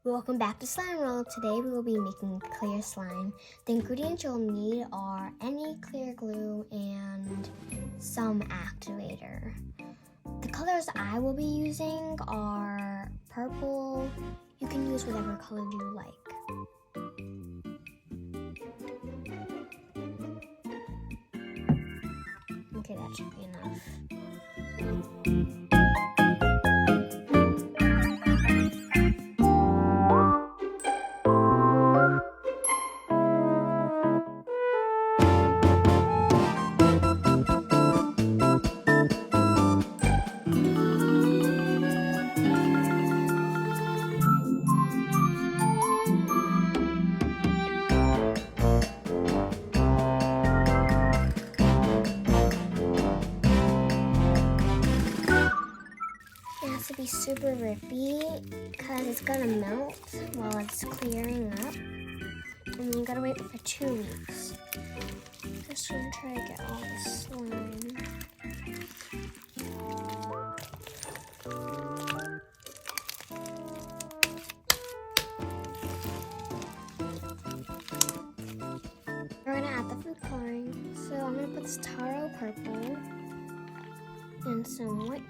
Welcome back to Slime World. Today we will be making clear slime. The ingredients you'll need are any clear glue and some activator. The colors I will be using are purple. You can use whatever color you like. Okay, that should be enough. It has to be super rippy because it's gonna melt while it's clearing up. And you gotta wait for 2 weeks. Just gonna try to get all the slime. We're gonna add the food coloring. So I'm gonna put this taro purple and some white.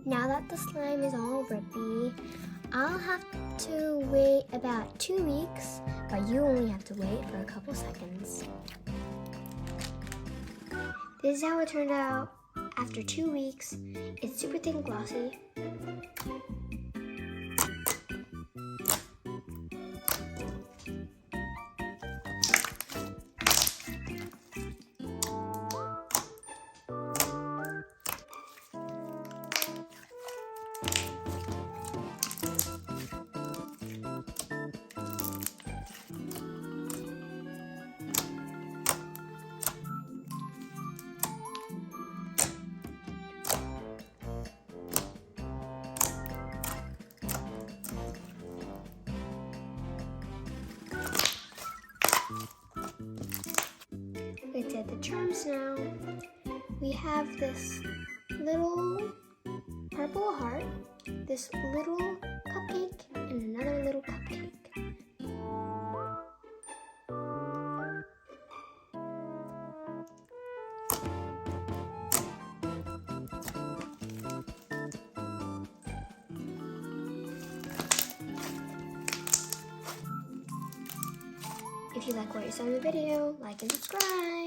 Now that the slime is all rippy, I'll have to wait about 2 weeks, but you only have to wait for a couple seconds. This is how it turned out after 2 weeks. It's super thin and glossy. We did the charms now. We have this little purple heart, this little cupcake, and another little cupcake. If you like what you saw in the video, like and subscribe.